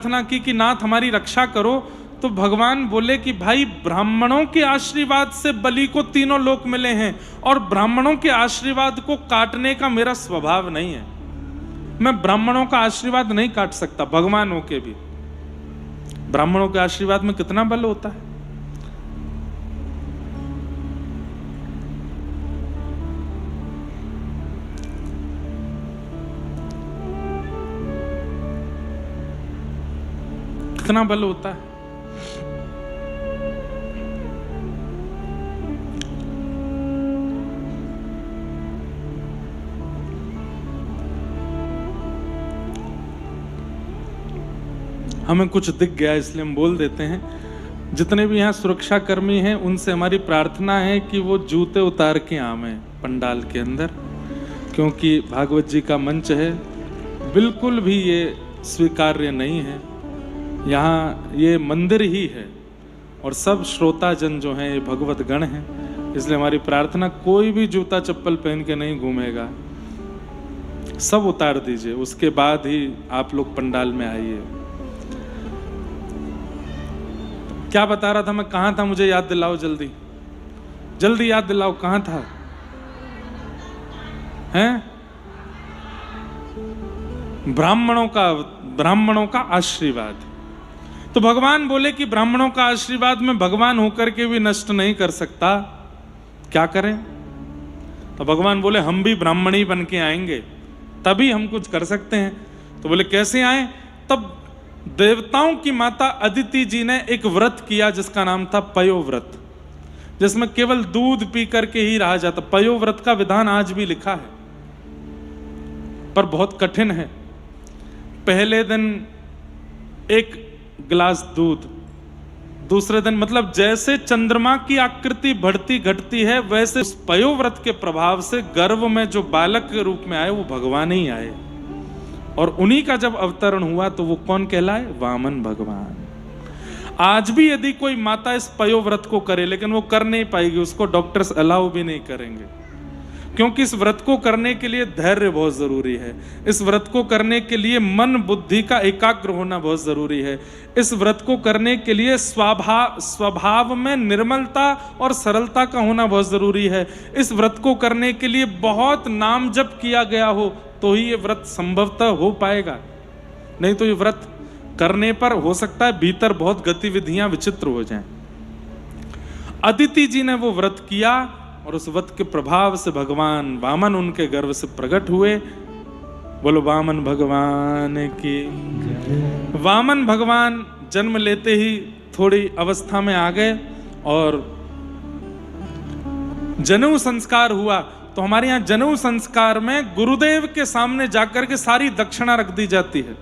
प्रार्थना की कि नाथ हमारी रक्षा करो, तो भगवान बोले कि भाई ब्राह्मणों के आशीर्वाद से बलि को तीनों लोक मिले हैं और ब्राह्मणों के आशीर्वाद को काटने का मेरा स्वभाव नहीं है। मैं ब्राह्मणों का आशीर्वाद नहीं काट सकता। भगवान होके भी ब्राह्मणों के आशीर्वाद में कितना बल होता है। कितना बल होता है। हमें कुछ दिख गया इसलिए हम बोल देते हैं। जितने भी यहाँ सुरक्षा कर्मी हैं उनसे हमारी प्रार्थना है कि वो जूते उतार के आवें पंडाल के अंदर, क्योंकि भागवत जी का मंच है, बिल्कुल भी ये स्वीकार्य नहीं है। यहाँ ये मंदिर ही है और सब श्रोता जन जो हैं ये भगवत गण हैं, इसलिए हमारी प्रार्थना कोई भी जूता चप्पल पहन के नहीं घूमेगा, सब उतार दीजिए, उसके बाद ही आप लोग पंडाल में आइए। क्या बता रहा था मैं, कहाँ था, मुझे याद दिलाओ, जल्दी जल्दी याद दिलाओ, कहाँ था हैं? ब्राह्मणों का आशीर्वाद। तो भगवान बोले कि ब्राह्मणों का आशीर्वाद में भगवान होकर के भी नष्ट नहीं कर सकता, क्या करें? तो भगवान बोले हम भी ब्राह्मणी बन के आएंगे तभी हम कुछ कर सकते हैं। तो बोले कैसे आए? तब देवताओं की माता अदिति जी ने एक व्रत किया जिसका नाम था पयोव्रत, जिसमें केवल दूध पी करके ही रहा जाता। पयोव्रत का विधान आज भी लिखा है पर बहुत कठिन है। पहले दिन एक गिलास दूध, दूसरे दिन, मतलब जैसे चंद्रमा की आकृति बढ़ती घटती है वैसे उस पयोव्रत के प्रभाव से गर्भ में जो बालक के रूप में आए वो भगवान ही आए, और उन्हीं का जब अवतरण हुआ तो वो कौन कहलाए? वामन भगवान। आज भी यदि कोई माता इस पयोव्रत को करे, लेकिन वो कर नहीं पाएगी, उसको डॉक्टर्स अलाउ भी नहीं करेंगे, क्योंकि इस व्रत को करने के लिए धैर्य बहुत जरूरी है। इस व्रत को करने के लिए मन बुद्धि का एकाग्र होना बहुत जरूरी है। इस व्रत को करने के लिए स्वभाव में निर्मलता और सरलता का होना बहुत जरूरी है। इस व्रत को करने के लिए बहुत नाम जप किया गया हो तो ही ये व्रत संभवतः हो पाएगा, नहीं तो ये व्रत करने पर हो सकता है भीतर बहुत गतिविधियां विचित्र हो जाएं। अदिति जी ने वो व्रत किया और उस व्रत के प्रभाव से भगवान वामन उनके गर्भ से प्रकट हुए। बोलो वामन भगवान की। वामन भगवान जन्म लेते ही थोड़ी अवस्था में आ गए और जनेऊ संस्कार हुआ। तो हमारे यहाँ जनेऊ संस्कार में गुरुदेव के सामने जाकर के सारी दक्षिणा रख दी जाती है।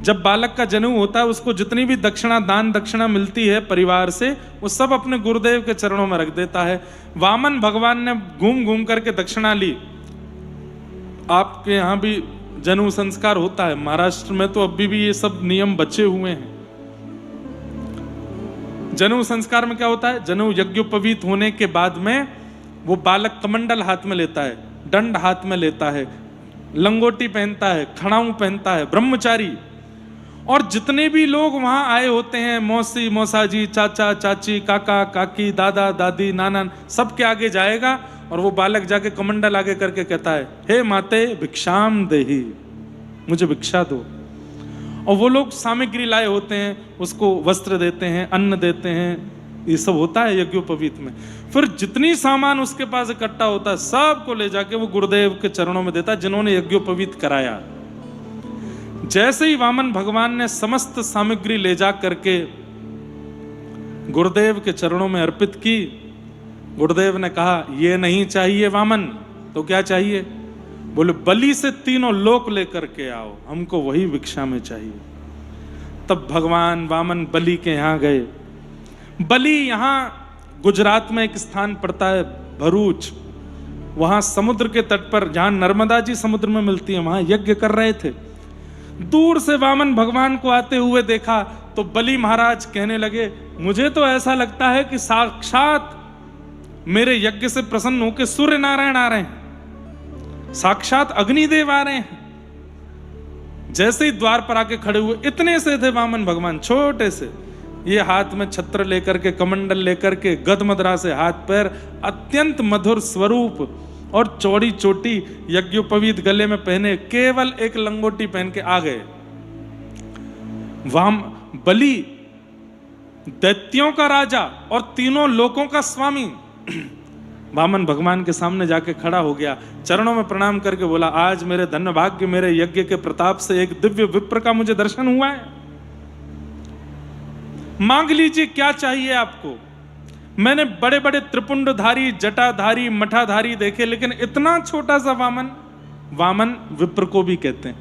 जब बालक का जनेऊ होता है उसको जितनी भी दक्षिणा, दान दक्षिणा मिलती है परिवार से, वो सब अपने गुरुदेव के चरणों में रख देता है। वामन भगवान ने घूम घूम करके दक्षिणा ली। आपके यहाँ भी जनेऊ संस्कार होता है, महाराष्ट्र में तो अभी भी ये सब नियम बचे हुए हैं। जनेऊ संस्कार में क्या होता है? जनेऊ यज्ञोपवीत होने के बाद में वो बालक कमंडल हाथ में लेता है, दंड हाथ में लेता है, लंगोटी पहनता है, खड़ाऊ पहनता है, ब्रह्मचारी। और जितने भी लोग वहां आए होते हैं, मौसी मौसाजी, चाचा चाची, काका काकी, दादा दादी, नाना, सबके आगे जाएगा और वो बालक जाके कमंडल आगे करके कहता है, हे माते भिक्षाम देहि, मुझे भिक्षा दो। और वो लोग सामग्री लाए होते हैं, उसको वस्त्र देते हैं, अन्न देते हैं, ये सब होता है यज्ञोपवीत में। फिर जितनी सामान उसके पास इकट्ठा होता है सबको ले जाके वो गुरुदेव के चरणों में देता है जिन्होंने यज्ञोपवीत कराया। जैसे ही वामन भगवान ने समस्त सामग्री ले जा करके गुरुदेव के चरणों में अर्पित की, गुरुदेव ने कहा ये नहीं चाहिए वामन, तो क्या चाहिए? बोले बलि से तीनों लोक लेकर के आओ, हमको वही भिक्षा में चाहिए। तब भगवान वामन बलि के यहाँ गए। बलि यहाँ गुजरात में एक स्थान पड़ता है भरूच, वहां समुद्र के तट पर, जहां नर्मदा जी समुद्र में मिलती है, वहां यज्ञ कर रहे थे। दूर से वामन भगवान को आते हुए देखा तो बलि महाराज कहने लगे, मुझे तो ऐसा लगता है कि साक्षात मेरे यज्ञ से प्रसन्न होकर सूर्य नारायण आ रहे हैं, साक्षात अग्निदेव आ रहे हैं। जैसे ही द्वार पर आके खड़े हुए, इतने से थे वामन भगवान, छोटे से, ये हाथ में छत्र लेकर के, कमंडल लेकर के, गदमदरा से हाथ पैर, अत्यंत मधुर स्वरूप और चौड़ी चोटी, यज्ञोपवीत गले में पहने, केवल एक लंगोटी पहन के आ गए। बलि दैत्यों का राजा और तीनों लोकों का स्वामी वामन भगवान के सामने जाके खड़ा हो गया, चरणों में प्रणाम करके बोला, आज मेरे धन्य भाग्य, मेरे यज्ञ के प्रताप से एक दिव्य विप्र का मुझे दर्शन हुआ है। मांग लीजिए क्या चाहिए आपको। मैंने बड़े बड़े त्रिपुंडधारी, जटाधारी, मठाधारी देखे, लेकिन इतना छोटा सा वामन, वामन विप्र को भी कहते हैं,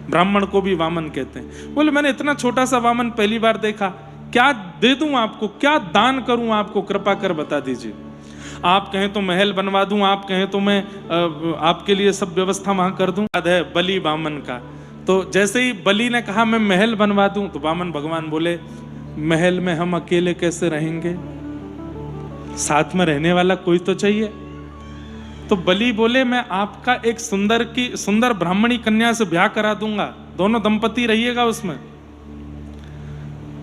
ब्राह्मण को भी वामन कहते हैं। बोले मैंने इतना छोटा सा वामन पहली बार देखा, क्या दे दूं आपको, क्या दान करूं आपको, कृपा कर बता दीजिए। आप कहें तो महल बनवा दूं, आप कहें तो मैं आपके लिए सब व्यवस्था वहां कर दूं। याद है बलि वामन का, तो जैसे ही बलि ने कहा मैं महल बनवा दूं, तो वामन भगवान बोले महल में हम अकेले कैसे रहेंगे, साथ में रहने वाला कोई तो चाहिए। तो बलि बोले मैं आपका एक सुंदर ब्राह्मणी कन्या से ब्याह करा दूंगा, दोनों दंपति रहिएगा उसमें।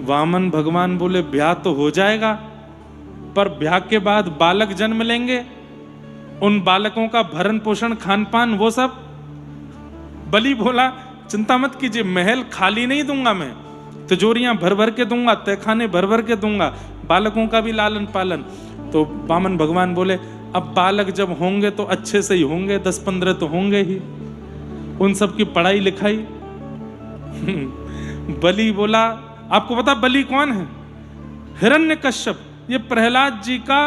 वामन भगवान बोले ब्याह तो हो जाएगा, पर ब्याह के बाद बालक जन्म लेंगे, उन बालकों का भरण पोषण खान पान वो सब। बलि बोला चिंता मत कीजिए, महल खाली नहीं दूंगा मैं, तिजोरियां भर भर के दूंगा, तहखाने भर भर के दूंगा, बालकों का भी लालन पालन। तो वामन भगवान बोले अब बालक जब होंगे तो अच्छे से ही होंगे, 10-15 तो होंगे ही, उन सब की पढ़ाई लिखाई। बलि बोला आपको पता बलि कौन है? हिरण्यकश्यप, ये प्रहलाद जी का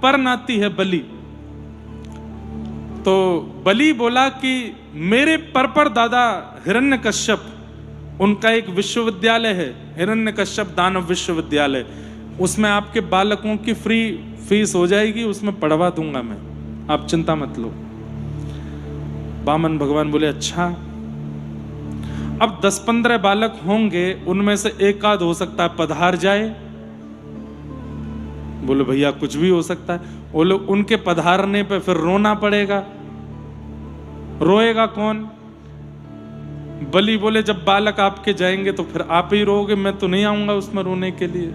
परनाती है बलि। तो बलि बोला कि मेरे पर दादा हिरण्यकश्यप, उनका एक विश्वविद्यालय है, हिरण्यकश्यप दानव विश्वविद्यालय, उसमें आपके बालकों की फ्री फीस हो जाएगी, उसमें पढ़वा दूंगा मैं, आप चिंता मत लो। वामन भगवान बोले अच्छा। अब 10-15 बालक होंगे, उनमें से एक आध हो सकता है पधार जाए। बोले भैया कुछ भी हो सकता है। बोले उनके पधारने पे फिर रोना पड़ेगा, रोएगा कौन? बलि बोले जब बालक आपके जाएंगे तो फिर आप ही रोओगे, मैं तो नहीं आऊंगा उसमें रोने के लिए।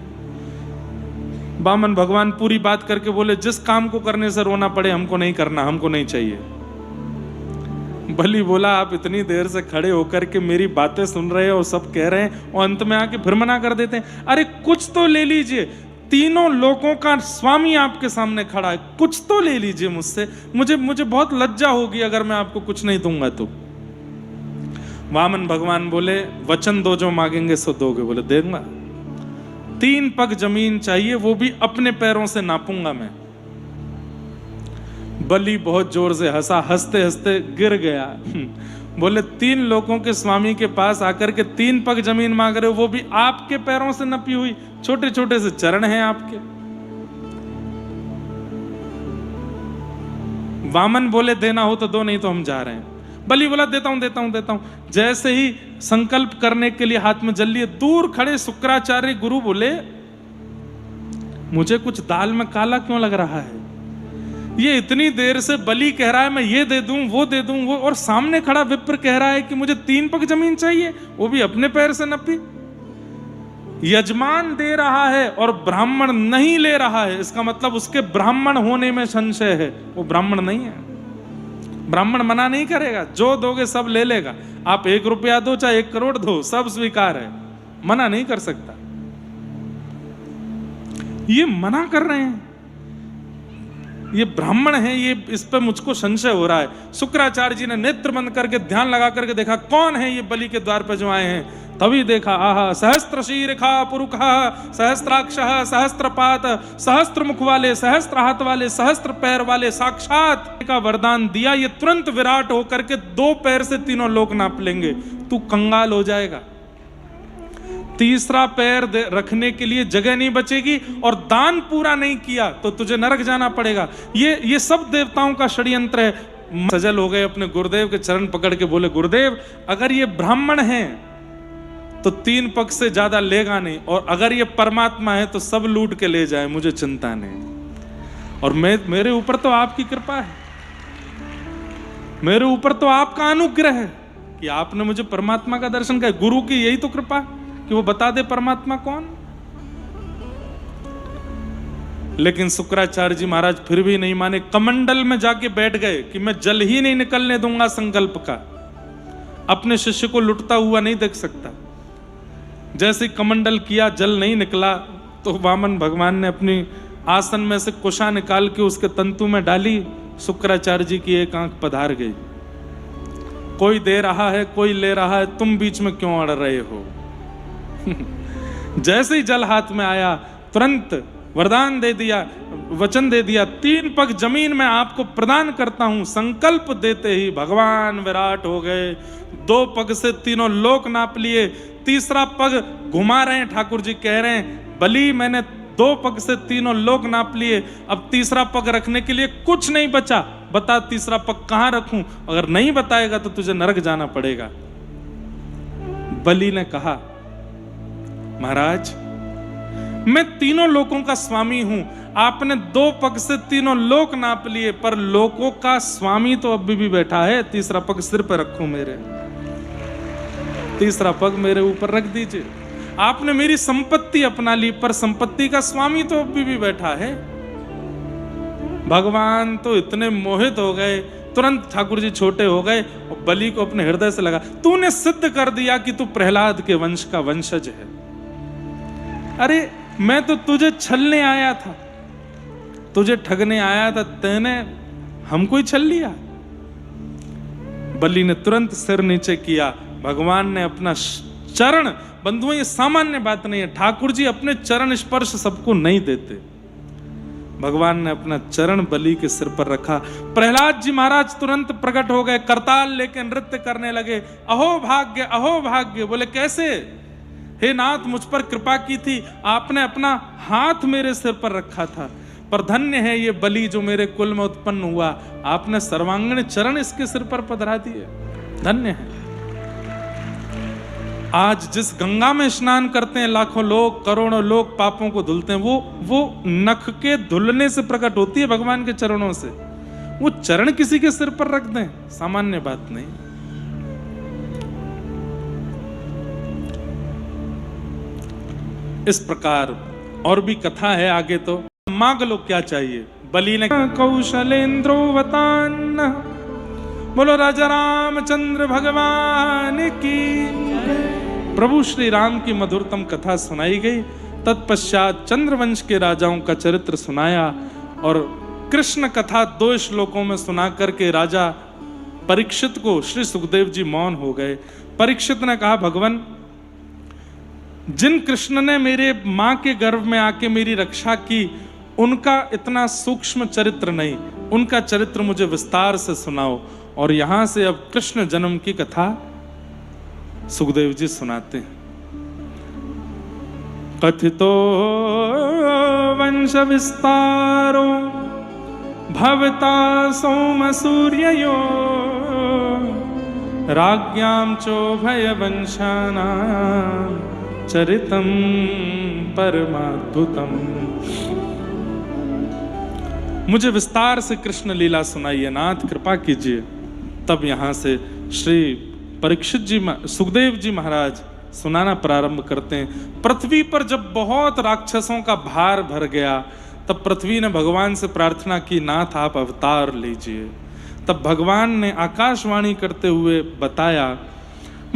वामन भगवान पूरी बात करके बोले जिस काम को करने से रोना पड़े हमको नहीं करना, हमको नहीं चाहिए। बलि बोला आप इतनी देर से खड़े होकर के मेरी बातें सुन रहे हो, सब कह रहे हैं, और अंत में आके फिर मना कर देते हैं। अरे कुछ तो ले लीजिए, तीनों लोकों का स्वामी आपके सामने खड़ा है, कुछ तो ले लीजिए मुझसे, मुझे बहुत लज्जा होगी अगर मैं आपको कुछ नहीं दूंगा तो। वामन भगवान बोले वचन दो, जो मांगेंगे सो दोगे। बोले दूंगा। 3 पग जमीन चाहिए, वो भी अपने पैरों से नापूंगा मैं। बलि बहुत जोर से हंसा, हंसते हंसते गिर गया। बोले 3 लोगों के स्वामी के पास आकर के 3 पग जमीन मांग रहे हो, वो भी आपके पैरों से नपी हुई, छोटे छोटे से चरण हैं आपके। वामन बोले देना हो तो दो, नहीं तो हम जा रहे हैं। बलि बोला देता हूं। जैसे ही संकल्प करने के लिए हाथ में जल लिए, दूर खड़े शुक्राचार्य गुरु बोले मुझे कुछ दाल में काला क्यों लग रहा है? ये इतनी देर से बलि कह रहा है मैं ये दे दूं वो, और सामने खड़ा विप्र कह रहा है कि मुझे 3 पग जमीन चाहिए, वो भी अपने पैर से नपी। यजमान दे रहा है और ब्राह्मण नहीं ले रहा है, इसका मतलब उसके ब्राह्मण होने में संशय है, वो ब्राह्मण नहीं है। ब्राह्मण मना नहीं करेगा, जो दोगे सब ले लेगा। आप 1 रुपया दो चाहे 1 करोड़ दो, सब स्वीकार है, मना नहीं कर सकता। ये मना कर रहे हैं, ये ब्राह्मण है, ये इस पर मुझको संशय हो रहा है। शुक्राचार्य जी ने नेत्र बंद करके ध्यान लगा करके देखा कौन है ये बलि के द्वार पर जो आए हैं। तभी देखा आहा सहस्त्र शीर्षा पुरुखा सहस्त्राक्ष सहस्त्रपात, सहस्त्र मुख वाले, सहस्त्र हाथ वाले, सहस्त्र पैर वाले, साक्षात का वरदान दिया। ये तुरंत विराट होकर के 2 पैर से तीनों लोग नाप लेंगे, तू कंगाल हो जाएगा। तीसरा पैर रखने के लिए जगह नहीं बचेगी, और दान पूरा नहीं किया तो तुझे नरक जाना पड़ेगा। ये सब देवताओं का षड्यंत्र है। सजल हो गए, अपने गुरुदेव के चरण पकड़ के बोले गुरुदेव अगर ये ब्राह्मण है तो 3 पग से ज्यादा लेगा नहीं, और अगर ये परमात्मा है तो सब लूट के ले जाए, मुझे चिंता नहीं। और मेरे ऊपर तो आपकी कृपा है, मेरे ऊपर तो आपका अनुग्रह है कि आपने मुझे परमात्मा का दर्शन किया। गुरु की यही तो कृपा कि वो बता दे परमात्मा कौन। लेकिन शुक्राचार्य जी महाराज फिर भी नहीं माने, कमंडल में जाके बैठ गए कि मैं जल ही नहीं निकलने दूंगा संकल्प का, अपने शिष्य को लुटता हुआ नहीं देख सकता। जैसे कमंडल किया, जल नहीं निकला, तो वामन भगवान ने अपनी आसन में से कुशा निकाल के उसके तंतु में डाली, शुक्राचार्य जी की एक आंख पधार गई। कोई दे रहा है, कोई ले रहा है, तुम बीच में क्यों अड़ रहे हो। जैसे ही जल हाथ में आया, तुरंत वरदान दे दिया, वचन दे दिया, 3 पग जमीन में आपको प्रदान करता हूं। संकल्प देते ही भगवान विराट हो गए। 2 पग से तीनों लोक नाप लिए। तीसरा पग घुमा रहे हैं, ठाकुर जी कह रहे हैं बलि मैंने 2 पग से तीनों लोक नाप लिए, अब तीसरा पग रखने के लिए कुछ नहीं बचा, बता तीसरा पग कहां रखूं, अगर नहीं बताएगा तो तुझे नरक जाना पड़ेगा। बलि ने कहा महाराज मैं तीनों लोकों का स्वामी हूं, आपने 2 पग से तीनों लोक नाप लिए, पर लोकों का स्वामी तो अभी भी बैठा है, तीसरा पग सिर पर रखो, मेरे तीसरा पग मेरे ऊपर रख दीजिए। आपने मेरी संपत्ति अपना ली, पर संपत्ति का स्वामी तो अभी भी बैठा है। भगवान तो इतने मोहित हो गए, तुरंत ठाकुर जी छोटे हो गए और बलि को अपने हृदय से लगा, तूने सिद्ध कर दिया कि तू प्रहलाद के वंश का वंशज है। अरे मैं तो तुझे छलने आया था, तुझे ठगने आया था, तूने हमको ही छल लिया। बलि ने तुरंत सिर नीचे किया। भगवान ने अपना चरण, बंधुओं ये सामान्य बात नहीं है, ठाकुर जी अपने चरण स्पर्श सबको नहीं देते। भगवान ने अपना चरण बलि के सिर पर रखा। प्रहलाद जी महाराज तुरंत प्रकट हो गए, करताल लेके नृत्य करने लगे। अहो भाग्य, अहो भाग्य। बोले कैसे? हे नाथ मुझ पर कृपा की थी, आपने अपना हाथ मेरे सिर पर रखा था, पर धन्य है ये बलि जो मेरे कुल में उत्पन्न हुआ, आपने सर्वांगीण चरण इसके सिर पर पधरा दिए, धन्य है। आज जिस गंगा में स्नान करते हैं लाखों लोग, करोड़ों लोग पापों को धुलते हैं, वो नख के धुलने से प्रकट होती है भगवान के चरणों से। वो चरण किसी के सिर पर रख दें, सामान्य बात नहीं। इस प्रकार और भी कथा है आगे, तो मांग लो क्या चाहिए। बलि ने कौशलेंद्रो वतान, बोलो राजा रामचंद्र भगवान की। प्रभु श्री राम की मधुरतम कथा सुनाई गई। तत्पश्चात चंद्रवंश के राजाओं का चरित्र सुनाया और कृष्ण कथा 2 श्लोकों में सुना करके राजा परीक्षित को श्री सुखदेव जी मौन हो गए। परीक्षित ने कहा भगवान, जिन कृष्ण ने मेरे मां के गर्भ में आके मेरी रक्षा की, उनका इतना सूक्ष्म चरित्र नहीं, उनका चरित्र मुझे विस्तार से सुनाओ। और यहां से अब कृष्ण जन्म की कथा सुखदेव जी सुनाते हैं। कथितो वंश विस्तारो भवता सोम सूर्ययो, राज्ञां चोभय वंशानां चरितम परमाद्भुतम। मुझे विस्तार से कृष्ण लीला सुनाइए नाथ, कृपा कीजिए। तब यहां से श्री परीक्षित जी, सुखदेव जी महाराज सुनाना प्रारंभ करते हैं। पृथ्वी पर जब बहुत राक्षसों का भार भर गया, तब पृथ्वी ने भगवान से प्रार्थना की, नाथ आप अवतार लीजिए। तब भगवान ने आकाशवाणी करते हुए बताया,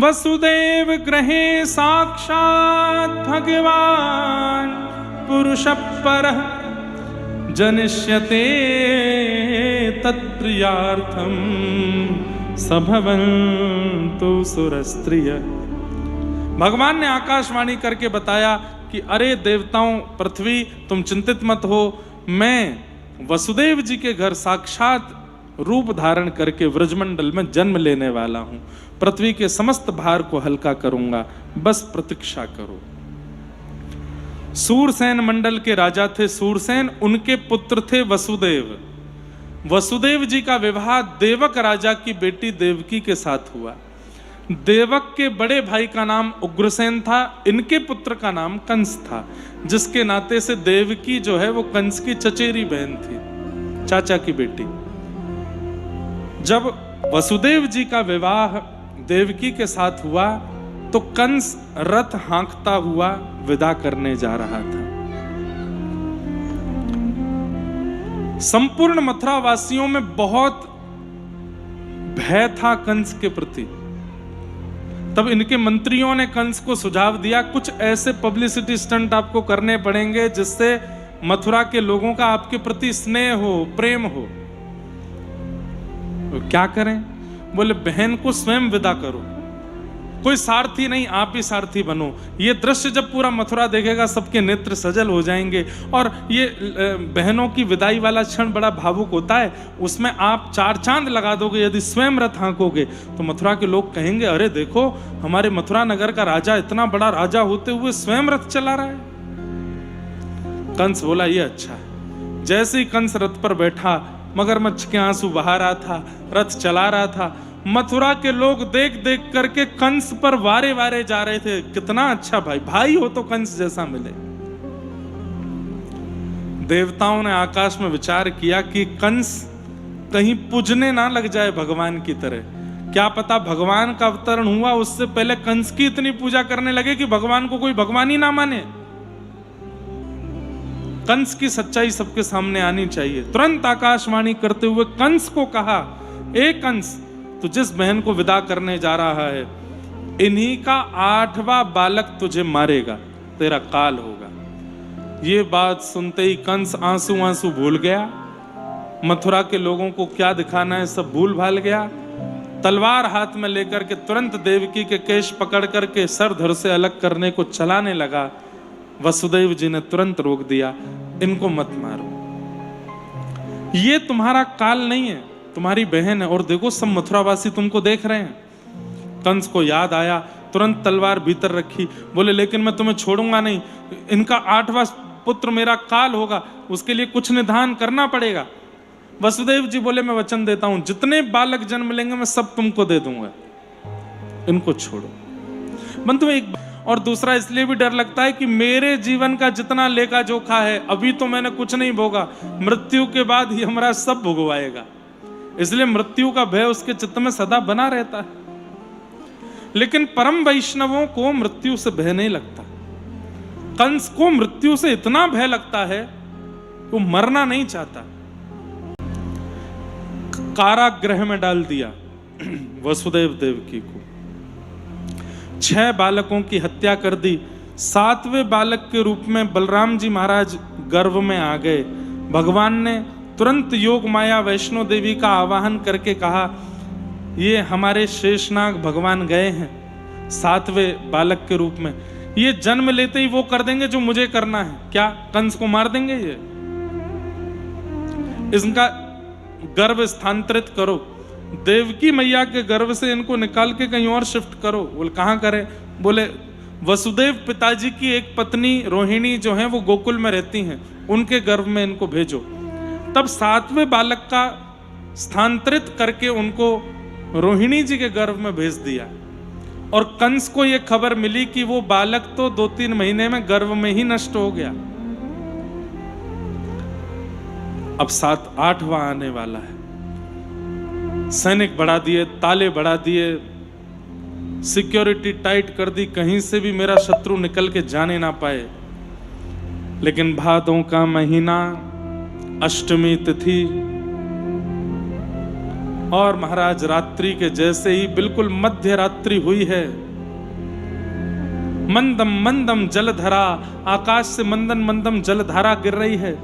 वसुदेव गृहे साक्षात् भगवान पुरुष परः जनिष्यते तत्प्रियार्थम सभवन्तु सुरस्त्रिय। भगवान ने आकाशवाणी करके बताया कि अरे देवताओं, पृथ्वी तुम चिंतित मत हो, मैं वसुदेव जी के घर साक्षात रूप धारण करके व्रजमंडल में जन्म लेने वाला हूं, पृथ्वी के समस्त भार को हल्का करूंगा, बस प्रतीक्षा करो। सूरसेन मंडल के राजा थे सूरसेन, उनके पुत्र थे वसुदेव। वसुदेव जी का विवाह देवक राजा की बेटी देवकी के साथ हुआ। देवक के बड़े भाई का नाम उग्रसेन था, इनके पुत्र का नाम कंस था, जिसके नाते से देवकी जो है वो कंस की चचेरी बहन थी, चाचा की बेटी। जब वसुदेव जी का विवाह देवकी के साथ हुआ तो कंस रथ हाँकता हुआ विदा करने जा रहा था। संपूर्ण मथुरा वासियों में बहुत भय था कंस के प्रति। तब इनके मंत्रियों ने कंस को सुझाव दिया, कुछ ऐसे पब्लिसिटी स्टंट आपको करने पड़ेंगे जिससे मथुरा के लोगों का आपके प्रति स्नेह हो, प्रेम हो। तो क्या करें? बोले बहन को स्वयं विदा करो, कोई सारथी नहीं, आप ही सारथी बनो। ये दृश्य जब पूरा मथुरा देखेगा सबके नेत्र सजल हो जाएंगे। और ये बहनों की विदाई वाला क्षण बड़ा भावुक होता है, उसमें आप चार चांद लगा दोगे यदि स्वयं रथ हाँकोगे तो मथुरा के लोग कहेंगे, अरे देखो हमारे मथुरा नगर का राजा इतना बड़ा राजा होते हुए स्वयं रथ चला रहा है। कंस बोला ये अच्छा है। जैसे ही कंस रथ पर बैठा, मगरमच्छ के आंसू बहा रहा था, रथ चला रहा था, मथुरा के लोग देख देख करके कंस पर वारे वारे जा रहे थे। कितना अच्छा भाई, भाई हो तो कंस जैसा मिले। देवताओं ने आकाश में विचार किया कि कंस कहीं पूजने ना लग जाए भगवान की तरह। क्या पता भगवान का अवतरण हुआ उससे पहले कंस की इतनी पूजा करने लगे कि भगवान को कोई भगवान ही ना माने। कंस की सच्चाई सबके सामने आनी चाहिए। तुरंत आकाशवाणी करते हुए कंस को कहा, ए कंस, तू जिस बहन को विदा करने जा रहा है, इन्हीं का 8वां बालक तुझे मारेगा, तेरा काल होगा। ये बात सुनते ही कंस आंसू आंसू भूल गया। मथुरा के लोगों को क्या दिखाना है सब भूल भाल गया। तलवार हाथ में लेकर के तुरंत देवकी के केश पकड़ करके सर धड़ से अलग करने को चलाने लगा। वसुदेव जी ने तुरंत रोक दिया, इनको मत मारो, ये तुम्हारा काल नहीं है, तुम्हारी बहन है। और देखो सब मथुरावासी तुमको देख रहे हैं। कंस को याद आया, तुरंत तलवार भीतर रखी, बोले लेकिन मैं तुम्हें छोड़ूंगा नहीं, इनका 8वां पुत्र मेरा काल होगा, उसके लिए कुछ निधान करना पड़ेगा। वसुदेव जी बोले मैं वचन देता हूं, जितने बालक जन्म लेंगे मैं सब तुमको दे दूंगा, इनको छोड़ो। बंधु एक और दूसरा इसलिए भी डर लगता है कि मेरे जीवन का जितना लेखा जोखा है, अभी तो मैंने कुछ नहीं भोगा, मृत्यु के बाद ही हमारा सब भोगवाएगा। इसलिए मृत्यु का भय उसके चित्त में सदा बना रहता है। लेकिन परम वैष्णवों को मृत्यु से भय नहीं लगता। कंस को मृत्यु से इतना भय लगता है वो मरना नहीं चाहता। कारागृह में डाल दिया वसुदेव देवकी को, 6 बालकों की हत्या कर दी। 7वें बालक के रूप में बलराम जी महाराज गर्भ में आ गए। भगवान ने तुरंत योग माया वैष्णो देवी का आवाहन करके कहा, ये हमारे शेषनाग भगवान गए हैं 7वें बालक के रूप में, ये जन्म लेते ही वो कर देंगे जो मुझे करना है। क्या कंस को मार देंगे? ये इनका गर्भ स्थानांतरित करो, देवकी मैया के गर्भ से इनको निकाल के कहीं और शिफ्ट करो। बोले कहां करें? बोले वसुदेव पिताजी की एक पत्नी रोहिणी जो है वो गोकुल में रहती हैं, उनके गर्भ में इनको भेजो। तब 7वें बालक का स्थानांतरित करके उनको रोहिणी जी के गर्भ में भेज दिया। और कंस को यह खबर मिली कि वो बालक तो 2-3 महीने में गर्भ में ही नष्ट हो गया। अब 8वां आने वाला है। सैनिक बढ़ा दिए, ताले बढ़ा दिए, सिक्योरिटी टाइट कर दी, कहीं से भी मेरा शत्रु निकल के जाने ना पाए। लेकिन भादों का महीना, अष्टमी तिथि, और महाराज रात्रि के जैसे ही बिल्कुल मध्य रात्रि हुई है, मंदम मंदम जलधारा, आकाश से मंदन मंदम जलधारा गिर रही है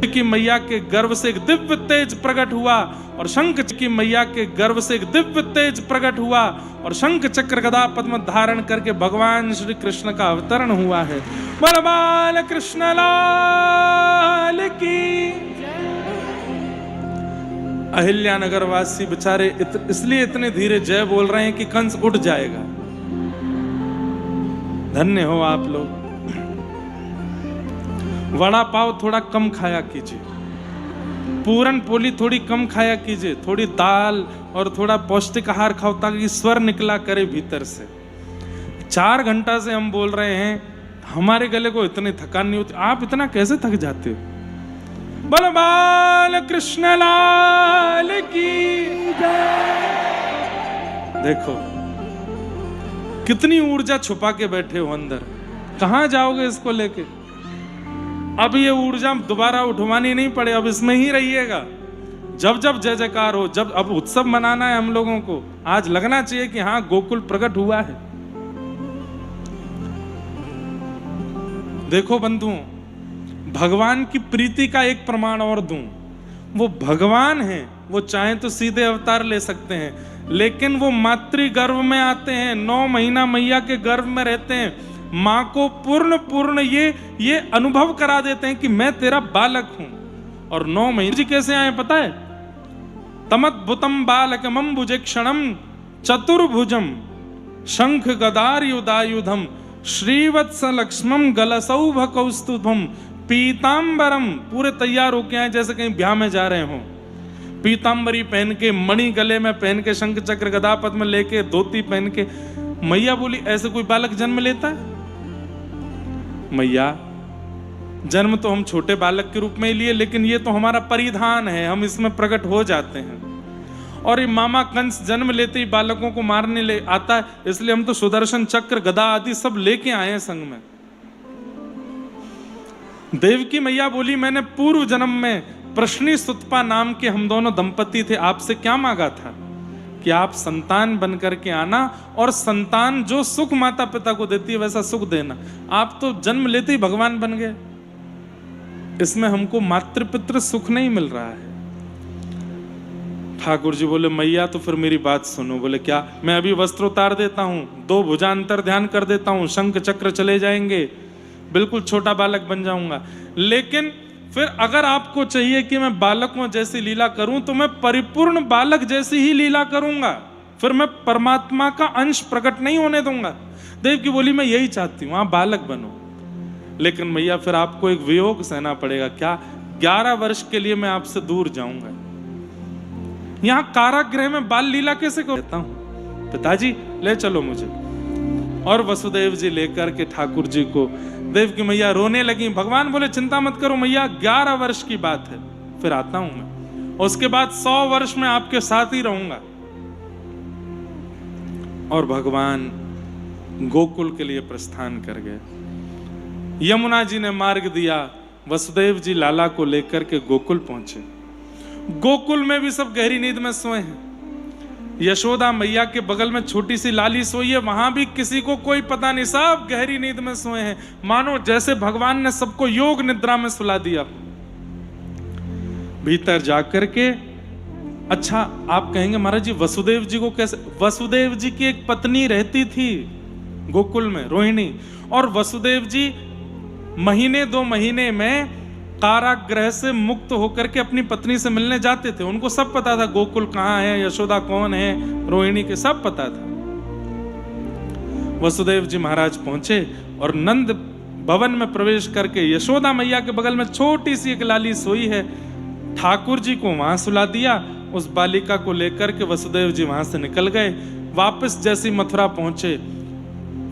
कि मैया के गर्भ से एक दिव्य तेज प्रकट हुआ। और शंख की मैया के गर्भ से एक दिव्य तेज प्रकट हुआ और शंख चक्र गदा पद्म धारण करके भगवान श्री कृष्ण का अवतरण हुआ है। बोल बाल कृष्ण लाल की। अहिल्यानगर वासी बेचारे इसलिए इतने धीरे जय बोल रहे हैं कि कंस उठ जाएगा। धन्य हो आप लोग। वड़ा पाव थोड़ा कम खाया कीजिए, पूरन पोली थोड़ी कम खाया कीजिए, थोड़ी दाल और थोड़ा पौष्टिक आहार खाओ ताकि स्वर निकला करे भीतर से। 4 घंटा से हम बोल रहे हैं, हमारे गले को इतनी थकान नहीं होती, आप इतना कैसे थक जाते हो? बोलो बाल कृष्ण लाल की जय। देखो कितनी ऊर्जा छुपा के बैठे हो अंदर, कहां जाओगे इसको लेके? अब ये ऊर्जा दोबारा उठवानी नहीं पड़े, अब इसमें ही रहिएगा। जब जब जय जयकार हो, जब अब उत्सव मनाना है हम लोगों को, आज लगना चाहिए कि हाँ गोकुल प्रकट हुआ है। देखो बंधुओं, भगवान की प्रीति का एक प्रमाण और दूं, वो भगवान हैं, वो चाहे तो सीधे अवतार ले सकते हैं, लेकिन वो मातृ गर्भ में आते हैं, 9 महीना मैया के गर्भ में रहते हैं, माँ को पूर्ण ये अनुभव करा देते हैं कि मैं तेरा बालक हूं। और 9 महीने जी कैसे आए पता है? तमद्भुतम बालकमं भुजेक्षणम चतुर्भुजम शंख गदायुधायुधम श्रीवत्स लक्ष्मम गलसौभ कौस्तुभम पीतांबरम, पूरे तैयार होके आए जैसे कहीं ब्याह में जा रहे हो, पीतांबरी पहन के, मणि गले में पहन के, शंख चक्र गदा पद्म लेके, धोती पहन के। मैया बोली ऐसे कोई बालक जन्म लेता है? मैया जन्म तो हम छोटे बालक के रूप में ही लिए, लेकिन ये तो हमारा परिधान है, हम इसमें प्रकट हो जाते हैं। और ये मामा कंस जन्म लेते ही बालकों को मारने ले आता है, इसलिए हम तो सुदर्शन चक्र गदा आदि सब लेके आए हैं संग में। देवकी मैया बोली मैंने पूर्व जन्म में प्रश्नी सुतपा नाम के हम दोनों दंपति थे, आपसे क्या मांगा था कि आप संतान बन करके आना, और संतान जो सुख माता पिता को देती है वैसा सुख देना। आप तो जन्म लेते ही भगवान बन गए, इसमें हमको मातृपितृ सुख नहीं मिल रहा है। ठाकुर जी बोले मैया तो फिर मेरी बात सुनो। बोले क्या? मैं अभी वस्त्र उतार देता हूं, 2 भुजांतर ध्यान कर देता हूं, शंख चक्र चले जाएंगे, बिल्कुल छोटा बालक बन जाऊंगा। लेकिन फिर अगर आपको चाहिए कि मैं बालकों जैसी लीला करूं तो मैं परिपूर्ण बालक जैसी ही लीला करूंगा, फिर मैं परमात्मा का अंश प्रकट नहीं होने दूंगा। देव की बोली मैं यही चाहती हूं, आप बालक बनो। लेकिन मैया फिर आपको एक वियोग सहना पड़ेगा। क्या? 11 वर्ष के लिए मैं आपसे दूर जाऊंगा। यहां कारागृह में बाल लीला कैसे करता हूं? पिताजी ले चलो मुझे। और वसुदेव जी लेकर के ठाकुर जी को, देव की मैया रोने लगी। भगवान बोले चिंता मत करो मैया, 11 वर्ष की बात है, फिर आता हूं मैं, उसके बाद 100 वर्ष में आपके साथ ही रहूंगा। और भगवान गोकुल के लिए प्रस्थान कर गए। यमुना जी ने मार्ग दिया, वसुदेव जी लाला को लेकर के गोकुल पहुंचे। गोकुल में भी सब गहरी नींद में सोए हैं। यशोदा मैया के बगल में छोटी सी लाली सोई है, वहां भी किसी को कोई पता नहीं, सब गहरी नींद में सोए हैं, मानो जैसे भगवान ने सबको योग निद्रा में सुला दिया। भीतर जाकर के, अच्छा आप कहेंगे महाराज जी वसुदेव जी को कैसे? वसुदेव जी की एक पत्नी रहती थी गोकुल में, रोहिणी, और वसुदेव जी महीने 2 महीने में कारागृह से मुक्त होकर के अपनी पत्नी से मिलने जाते थे। उनको सब पता था गोकुल कहाँ है, यशोदा कौन है, रोहिणी के सब पता था। वसुदेव जी महाराज पहुंचे और नंद भवन में प्रवेश करके यशोदा मैया के बगल में छोटी सी एक लाली सोई है, ठाकुर जी को वहां सुला दिया। उस बालिका को लेकर के वसुदेव जी वहां से निकल गए। वापस जैसी मथुरा पहुंचे,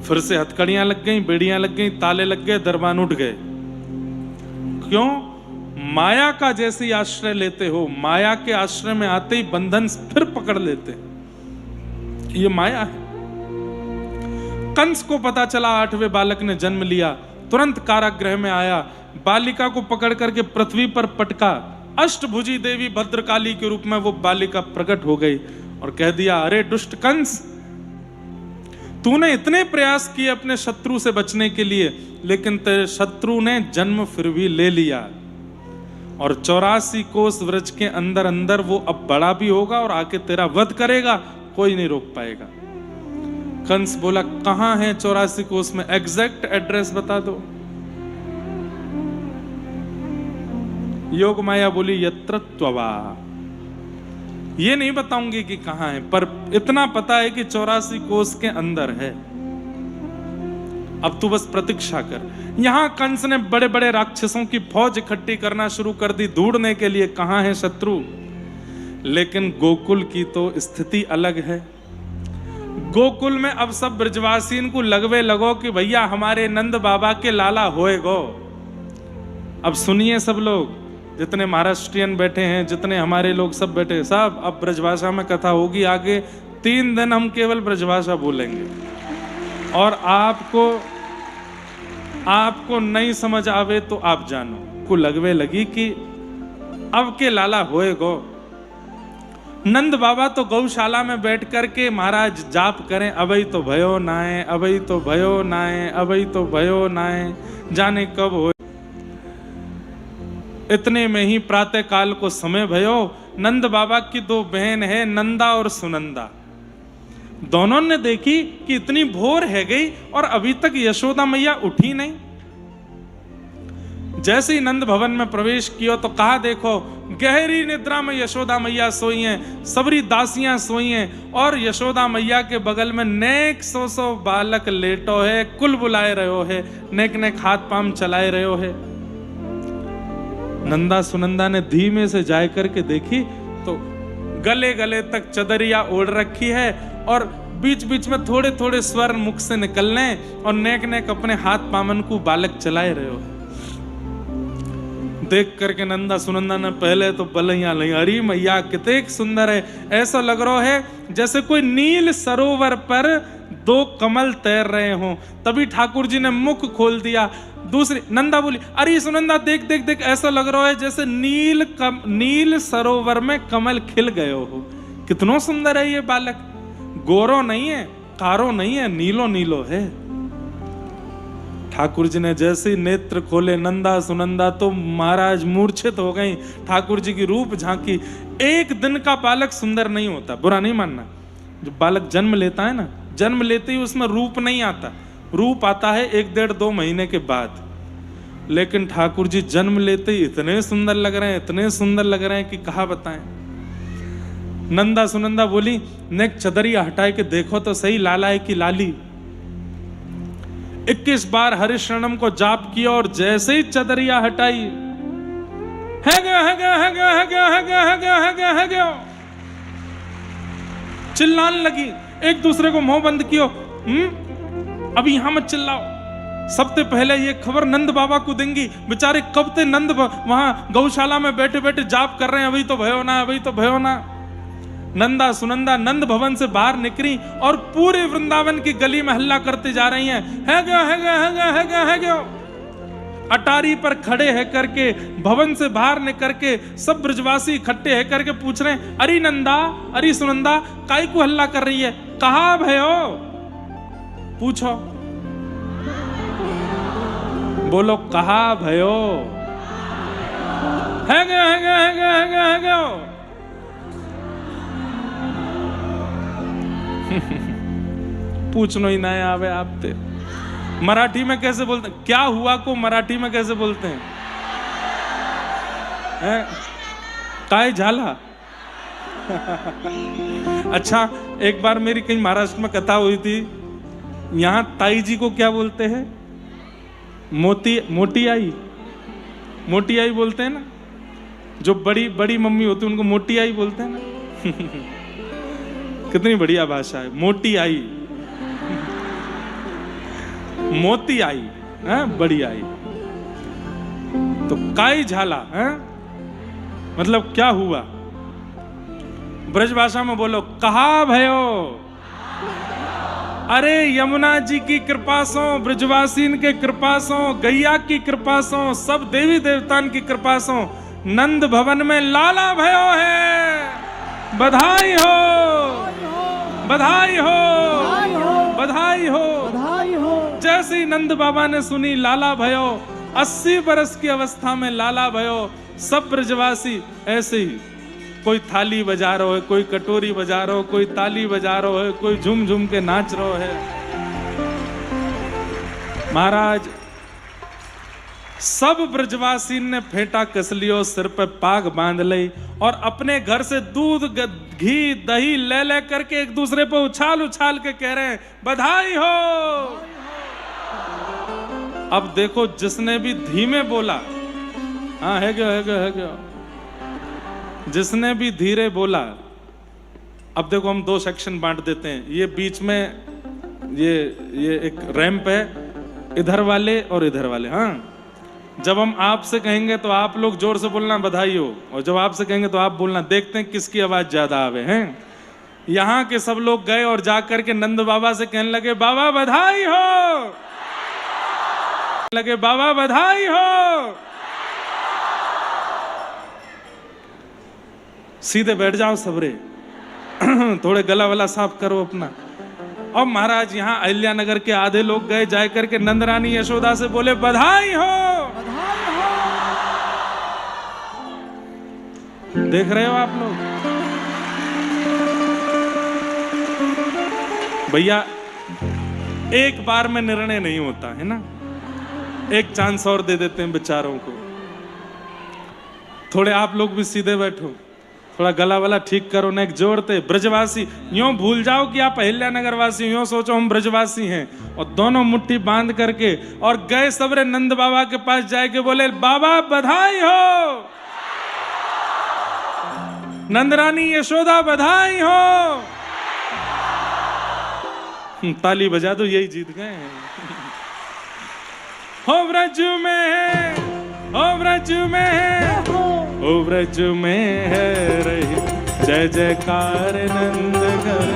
फिर से हथकड़ियां लग गई, बेड़ियां लग गई, ताले लग गए, दरबान उठ गए। क्यों? माया का जैसे आश्रय लेते हो, माया के आश्रय में आते ही बंधन फिर पकड़ लेते, ये माया है। कंस को पता चला 8वें बालक ने जन्म लिया, तुरंत कारागृह में आया, बालिका को पकड़ करके पृथ्वी पर पटका। अष्टभुजी देवी भद्रकाली के रूप में वो बालिका प्रकट हो गई और कह दिया अरे दुष्ट कंस, तूने इतने प्रयास किए अपने शत्रु से बचने के लिए, लेकिन तेरे शत्रु ने जन्म फिर भी ले लिया, और 84 कोस व्रज के अंदर अंदर वो अब बड़ा भी होगा और आके तेरा वध करेगा, कोई नहीं रोक पाएगा। कंस बोला कहां है 84 कोस में, एग्जैक्ट एड्रेस बता दो। योग माया बोली यत्र त्ववा, ये नहीं बताऊंगी कि कहां है, पर इतना पता है कि 84 कोस के अंदर है। अब तू बस प्रतीक्षा कर। यहां कंस ने बड़े बड़े राक्षसों की फौज इकट्ठी करना शुरू कर दी ढूंढने के लिए कहां है शत्रु। लेकिन गोकुल की तो स्थिति अलग है। गोकुल में अब सब ब्रजवासीन को लगवे लगो कि भैया हमारे नंद बाबा के लाला होए गो। अब सुनिए सब लोग, जितने महाराष्ट्रियन बैठे हैं, जितने हमारे लोग सब बैठे, सब अब ब्रजभाषा में कथा होगी आगे। 3 दिन हम केवल ब्रजभाषा बोलेंगे और आपको नहीं समझ आवे तो आप जानो को लगवे लगी कि अब के लाला होए गो। नंद बाबा तो गौशाला में बैठ करके महाराज जाप करें, अबई तो भयो नाए, अबई तो भयो नाए, अबई तो भयो नाए, जाने कब हो। इतने में ही प्रातः काल को समय भयो। नंद बाबा की 2 बहन है, नंदा और सुनंदा। दोनों ने देखी कि इतनी भोर है गई और अभी तक यशोदा मैया उठी नहीं। जैसे ही नंद भवन में प्रवेश किया तो कहा, देखो गहरी निद्रा में यशोदा मैया सोई हैं, सबरी दासियां सोई हैं और यशोदा मैया के बगल में नेक 100 बालक लेटो है, कुल बुलाए रहो है, नेक नेक हाथ पाम चलाए रहो है। नंदा सुनंदा ने धीमे से जाए करके देखी तो गले गले तक चदरिया ओढ़ रखी है और बीच बीच में थोड़े थोड़े स्वर मुख से निकलने और नेक नेक अपने हाथ पामन को बालक चलाए रहे हो। देख करके नंदा सुनंदा ने पहले तो बलैया लई, अरे मैया कितने सुंदर है, ऐसा लग रहा है जैसे कोई नील सरोवर पर 2 कमल तैर रहे हों। तभी ठाकुर जी ने मुख खोल दिया। दूसरी नंदा बोली, अरे सुनंदा देख देख देख, ऐसा लग रहा है जैसे नील सरोवर में कमल खिल गए हो। कितना सुंदर है ये बालक, गोरो नहीं है, कारो नहीं है, नीलो नीलो है। ठाकुर जी ने जैसे ही नेत्र खोले, नंदा सुनंदा तो महाराज मूर्छित हो गई। ठाकुर जी की रूप झांकी। एक दिन का बालक सुंदर नहीं होता, बुरा नहीं मानना। जो बालक जन्म लेता है ना, जन्म लेते ही उसमें रूप नहीं आता, रूप आता है 1 डेढ़ 2 महीने के बाद। लेकिन ठाकुर जी जन्म लेते ही इतने सुंदर लग रहे हैं, इतने सुंदर लग रहे हैं कि कहा बताएं। नंदा सुनंदा बोली, नेक चदरिया हटाए के देखो तो सही, लाला है कि लाली। 21 बार हरिशरणम को जाप किया और जैसे ही चदरिया हटाई, है गया चिल्लाने लगी। एक दूसरे को मुंह बंद कियो, अभी यहां मत चिल्लाओ। सबसे पहले ये खबर नंद बाबा को देंगी। बेचारे कब से नंद वहां गौशाला में बैठे बैठे जाप कर रहे हैं, अभी तो भयो ना, अभी तो भयो ना। नंदा सुनंदा नंद भवन से बाहर निकली और पूरे वृंदावन की गली में हल्ला करते जा रही हैं, है गया। अटारी पर खड़े है करके, भवन से बाहर निकल के सब ब्रजवासी इकट्ठे है करके पूछ रहे हैं, अरे नंदा, अरे सुनंदा, काई को हल्ला कर रही है, कहा भयो? पूछो, बोलो, कहा भयो? है गया। पूछनो ही ना आवे आपते। मराठी में कैसे बोलते हैं? क्या हुआ को मराठी में कैसे बोलते हैं? काय झाला? अच्छा, एक बार मेरी कहीं महाराष्ट्र में कथा हुई थी। यहां ताई जी को क्या बोलते हैं? मोटी आई बोलते हैं ना। जो बड़ी बड़ी मम्मी होती है उनको मोटी आई बोलते हैं ना। कितनी बढ़िया भाषा है, मोटी आई, मोती आई, बड़ी आई। तो काई झाला है मतलब क्या हुआ? ब्रज भाषा में बोलो, कहा भयो? अरे यमुना जी की कृपा सो, ब्रजवासीन के कृपा सो, गैया की कृपा सो, सब देवी देवतान की कृपा सो नंद भवन में लाला भयो है। बधाई हो, बधाई हो, बधाई हो, बधाई हो। जैसे ही नंद बाबा ने सुनी लाला भयो, 80 बरस की अवस्था में लाला भयो, सब ब्रजवासी ऐसे ही, कोई थाली बजा रहा है, कोई कटोरी बजा रहा है, कोई ताली बजा रहा है, कोई झूम झूम के नाच रहा है। महाराज सब ब्रजवासी ने फेंटा कस लियो, सिर पे पाग बांध ली और अपने घर से दूध घी दही ले ले करके एक दूसरे पे उछाल उछाल के कह रहे हैं, बधाई हो। अब देखो, जिसने भी धीमे बोला, हाँ है गया, जिसने भी धीरे बोला, अब देखो हम 2 सेक्शन बांट देते हैं। ये बीच में ये एक रैंप है, इधर वाले और इधर वाले। हाँ, जब हम आपसे कहेंगे तो आप लोग जोर से बोलना बधाई हो, और जब आपसे कहेंगे तो आप बोलना। देखते हैं किसकी आवाज ज्यादा आवे हैं। यहाँ के सब लोग गए और जाकर के नंद बाबा से कहने लगे बाबा बधाई हो, लगे बाबा बधाई हो। सीधे बैठ जाओ सबरे, थोड़े गला वाला साफ करो अपना। और महाराज यहाँ अहिल्या नगर के आधे लोग गए, जाए करके नंद रानी यशोदा से बोले बधाई हो, बधाई हो। देख रहे हो आप लोग भैया, एक बार में निर्णय नहीं होता है ना, एक चांस और दे देते हैं बेचारों को। थोड़े आप लोग भी सीधे बैठो, थोड़ा गला वाला ठीक करो, नेक जोड़ते। ब्रजवासी यूं भूल जाओ कि आप अहिल्या नगर वासी, यूं सोचो हम ब्रजवासी हैं, और दोनों मुट्ठी बांध करके और गए सबरे नंद बाबा के पास जाके बोले बाबा बधाई हो, नंद रानी यशोदा बधाई हो। ताली बजा दो, यही जीत गए हैं। हो ब्रज में है, हो ब्रज में है, हो ब्रज में है रही जय जयकार नंद घर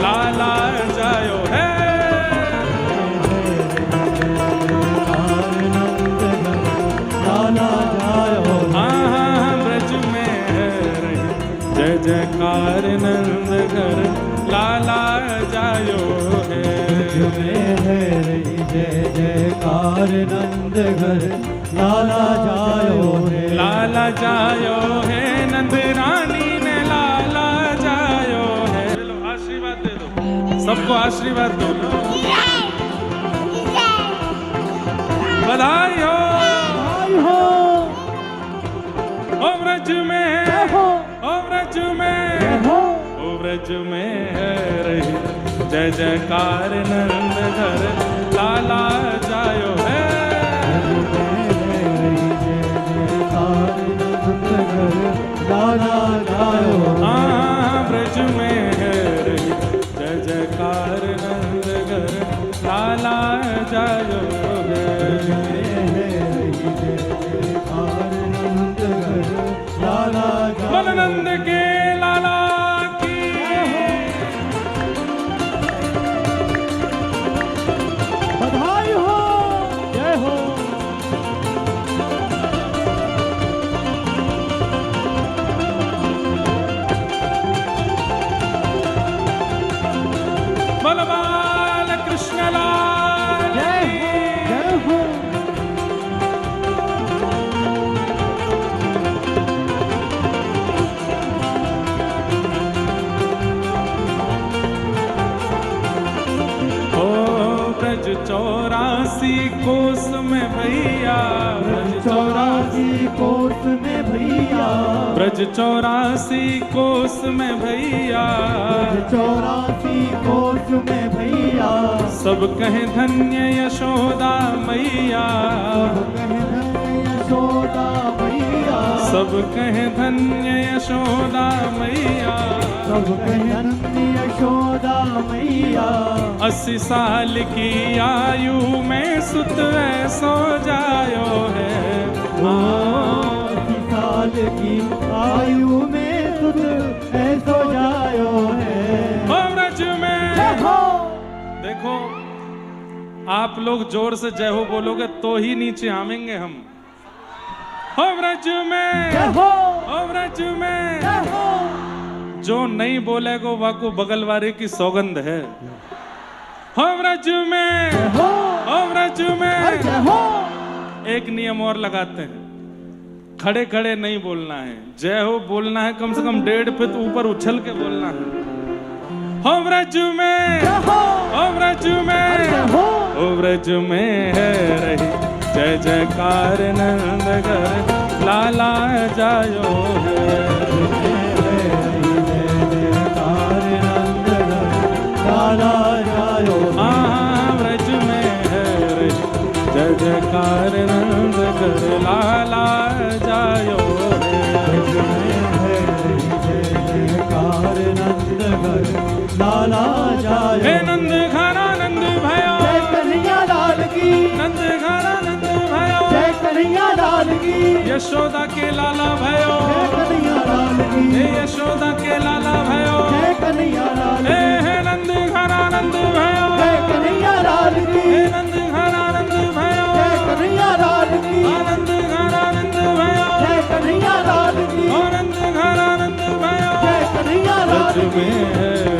लाला जायो है। हाँ ब्रज में है रही जय जयकार नंद घर लाला जायो है। जय जयकार नंद घर लाला जायो है, लाला जायो है, नंद रानी ने लाला जायो है। चलो आशीर्वाद दे दो, सबको आशीर्वाद दो। बधाई हो, ओ ब्रज में है, ओ ब्रज में, ओ ब्रज में है रही जय जयकार नंद घर लाला जायो है। लाला जायो, हाँ ब्रज में है रही जय जयकार नंद घर लाला जायो है। नंद के लाला की बधाई हो, जय हो। बलबाल कृष्ण लाल जय हो। ब्रज 84 कोस में भैया, ब्रज 84 कोस में भैया, ब्रज 84 कोस में भैया, ब्रज 84 कोस में भैया। सब कहे धन्य यशोदा मैया, सब कहे धन्य यशोदा मैया, सब कहे धन्य यशोदा मैया, सब कहे धन्य यशोदा मैया। 80 साल की आयु में सुत ऐसो जायो है। 80 साल की आयु में सुत ऐसो जायो है। ब्रज में देखो, आप लोग जोर से जय हो बोलोगे तो ही नीचे आवेंगे हम। हो ब्रज में, हो ब्रज में, जो नहीं बोलेगो वाको बगल वाले की सौगंध है। हो ब्रज में, हो ब्रज में। एक नियम और लगाते हैं, खड़े खड़े नहीं बोलना है, जय हो बोलना है, कम से कम 1.5 फीट ऊपर उछल के बोलना है। हो ब्रज में, हो ब्रज में, हो ब्रज में है रही जय जयकार नंद घर लाला जायो है। लाला जायो, हाँ ब्रज में है रही जय जयकार नंद घर लाला जायो लाला जायो। हे नंद घरा नंद भयो, जय कन्हैया लाल की, नंद घरा नंद भयो, जय कन्हैया लाल लाल की, यशोदा के लाला भयो, जय कन्हैया लाल की, हे यशोदा के लाला भयो, जय कन्हैया लाल हे की, हे नंद घर आनंद भयो, जय कन्हैया लाल की, हे नंद घर आनंद भयो, जय कन्हैया लाल की, आनंद घर आनंद भयो, जय कन्हैया लाल की, आनंद घर आनंद भयो, जय कन्हैया लाल ब्रज की, में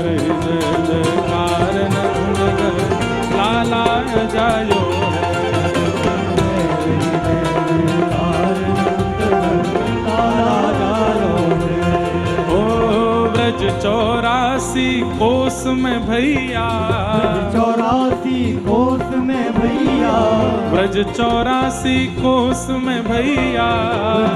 रही जय जयकार नंद घर लाला जायो ओ ब्रज 84 कोस में भैया, 84 कोस में भैया, ब्रज 84 कोस में भैया,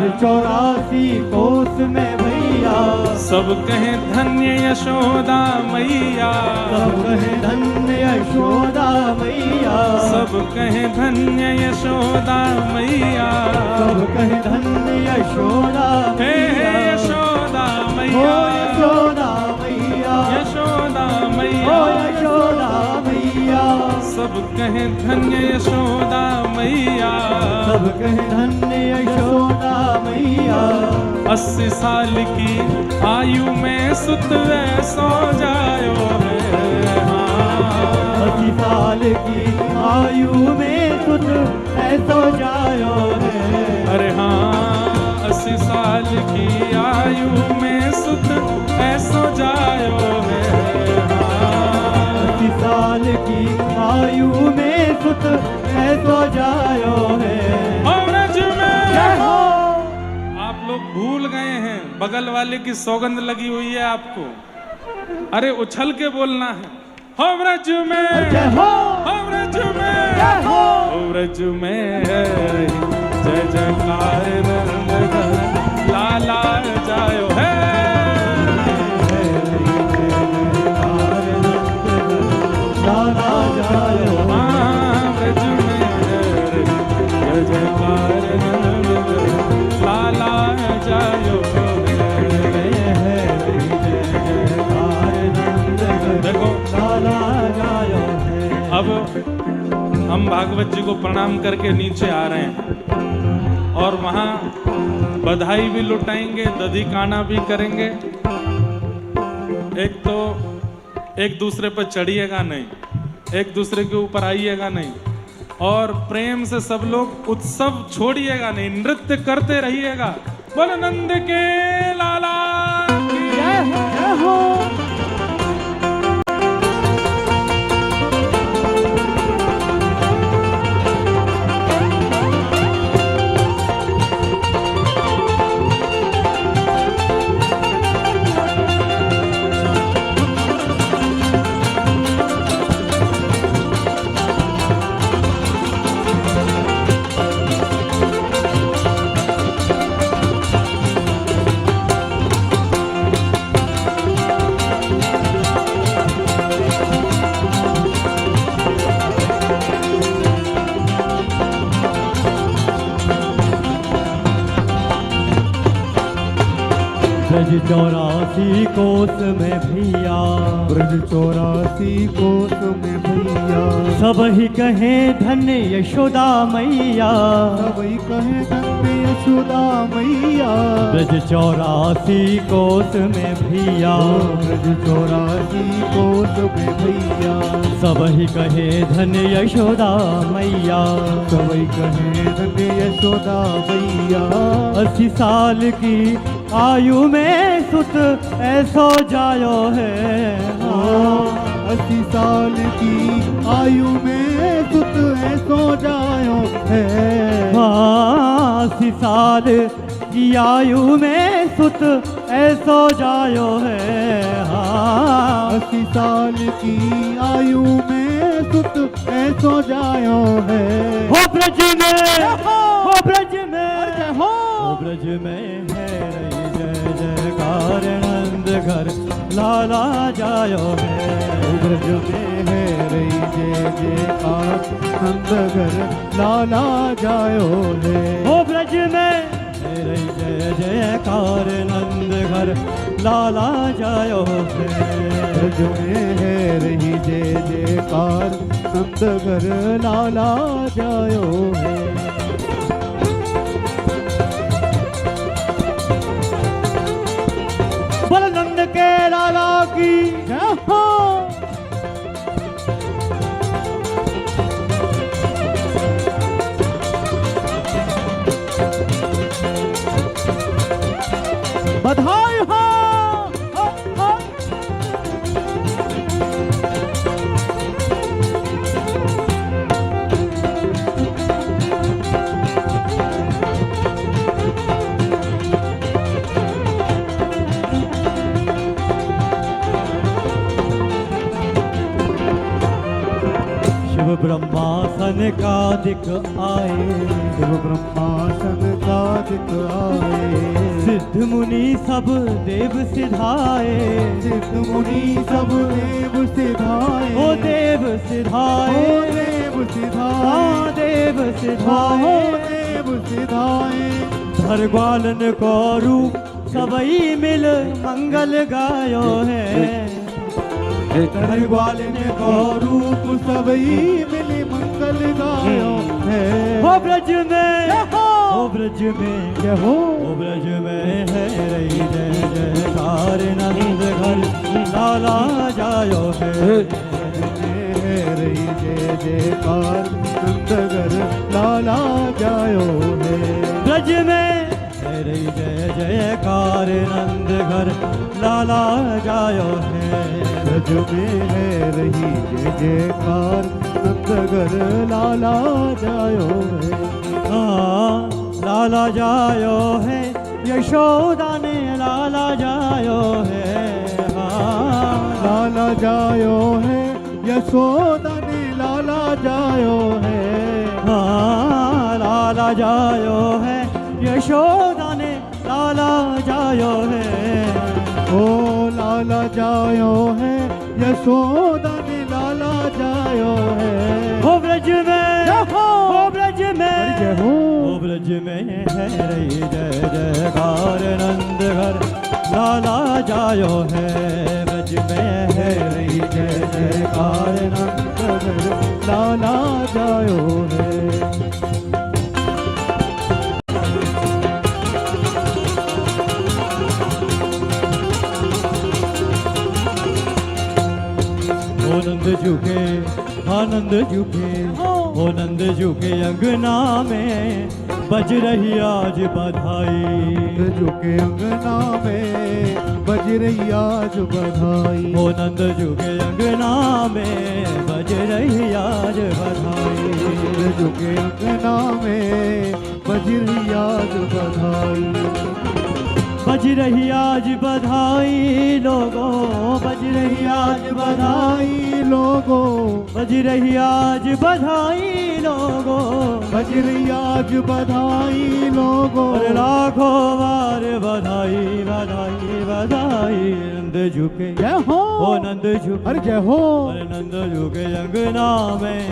84 कोस में भैया, सब कहें धन्य यशोदा मैया, सब कहे धन्य यशोदा मैया, सब कहें धन्य यशोदा मैया, सब कहे धन्य यशोदा हे हे मैया, यशोदा ओ मैया, यशोदा मैया, यशोदा ओ मैया, यशोदा मैया, सब कहें धन्य यशोदा मैया, सब कहे धन्य यशोदा मैया, 80 साल की आयु में सुत ऐसो जायो है, हाँ। 80 साल की आयु में सुत ऐसो जायो है, अरे हाँ 80 साल की आयु में सुत ऐसो जायो है, हाँ। 80 साल की आयु में सुत ऐसो जायो है, और ब्रज जय में हो, आप लोग भूल गए हैं, बगल वाले की सौगंध लगी हुई है आपको, अरे उछल के बोलना है, हो ब्रज में, जय हो, हो ब्रज में, जय हो, हो ब्रज में जय जयकार नंद घर लाला जायो है, लाला जायो, हाँ ब्रज में जय जयकार नंद घर लाला जायो है। देखो लाला जायो है, अब हम भागवत जी को प्रणाम करके नीचे आ रहे हैं और वहां बधाई भी लुटाएंगे, दधी काना भी करेंगे। एक तो एक दूसरे पर चढ़िएगा नहीं, एक दूसरे के ऊपर आइएगा नहीं, और प्रेम से सब लोग उत्सव छोड़िएगा नहीं, नृत्य करते रहिएगा। बोल नंद के लाला की जय हो, जय हो, ब्रज 84 कोस में भैया, ब्रज 84 कोस में भैया, सब ही कहे धन्य यशोदा मैया, सबई कहे धन्य यशोदा मैया, ब्रज 84 कोस में भैया, ब्रज 84 कोस में भैया, सब ही कहे धन्य यशोदा मैया, सबई कहे धन्य यशोदा मैया, 80 साल की आयु में सुत ऐसो जायो है, 80 साल की आयु में सुत ऐसो जायो है, 80 साल की आयु में सुत ऐसो जायो है, 80 साल की आयु में सुत ऐसो जायो है, हो ब्रज में, हो ब्रज में, हो ब्रज में है रही जय जयकार नंद घर लाला जायो है, ब्रज में है रही जय जयकार नंद घर लाला जायो है, हो ब्रज में है रही जय जयकार नंद घर लाला जायो है, ब्रज में है रही जय जयकार नंद घर लाला जायो है। ब्रह्मासन का दिख आए, शिव ब्रह्मासन का दिख आए, सिद्ध मुनि सब देव सिधाए, सिद्ध मुनि सब देव सिधाए, ओ देव सिधाए, ओ देव सिधाए, हाँ देव ओ सिधाए। देव सिधाए। धर ग्वालन को रूप सबई मिल मंगल गायो है, धर ग्वालन को रूप सबई मिली मंगल गायो है। ओ ब्रज में, ओ ब्रज में, जय हो, ओ ब्रज में है रही जय जयकार, नंद घर लाला जायो है। रही जय जयकार, नंदगर लाला जायो है। ब्रज में है रही जय जयकार, नंद घर लाला जायो है। ब्रज में है रही जय जयकार, नंदगर लाला जायो है। हाँ लाला जायो है, यशोदा ने लाला जायो है। हाँ लाला जायो है, यशोदा ने लाला जायो है। हाँ लाला जायो है, यशोदा ने लाला जायो है। ओ लाला जायो है, यशोदा ने लाला जायो है। ओ ब्रज में, ओ ब्रज में, जय हो, ओ ब्रज में है रही जय जयकार, नंद घर लाला जायो है। ब्रज में है रही जय जयकार, नंदगर लाला जायो है। ओ नंद झुके, आनंद झुके, ओ नंद झुके अंगना में बज रही आज बधाई। झुके अंगना में बज रही आज बधाई। ओ नंद झुके अंगना में बज रही आज बधाई। झुके अंगना में बज रही आज बधाई। बज रही आज बधाई लोगों, बज रही आज बधाई लोगों, बज रही आज बधाई लोगों, बज रही आज बधाई लोगों। और लाखों बार बधाई बधाई बधाई। नंद झुके, जय हो, ओ नंद झुके, अरे जय हो, और नंद झुके अंगना में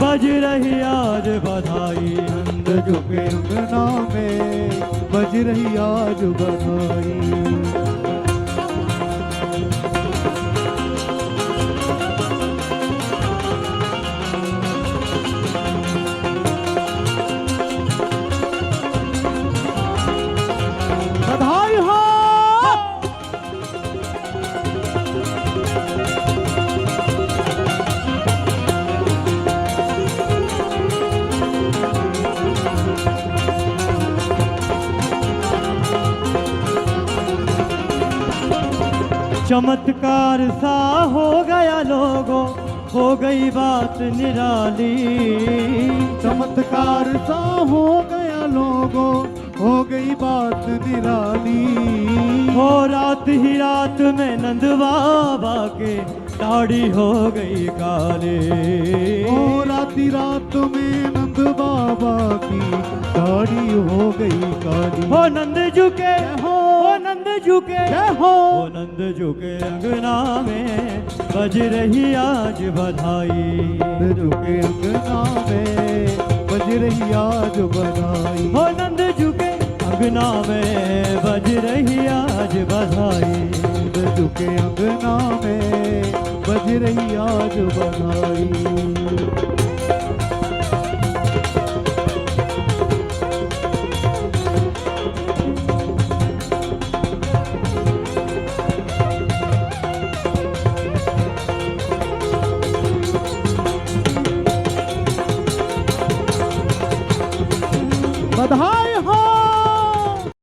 बज रही आज बधाई। नंद झुके अंगना में बज रही आज बधाई। बधाई हो, चमत्कार सा हो गया लोगों, हो गई बात निराली। चमत्कार सा हो गया लोगों, हो गई बात निराली। हो रात ही रात में नंद बाबा के दाढ़ी हो गई काली। ओ राती रात में नंद बाबा की दाढ़ी हो गई काली। हो नंद झुके, हो, ओ नंद झुके, जय हो, ओ नंद झुके अंगना में बज रही आज बधाई। झुके अंगना में बज रही आज बधाई। हो नंद झुके अंगना में बज रही आज बधाई। झुके अंगना में बज रही आज बधाई। बधाई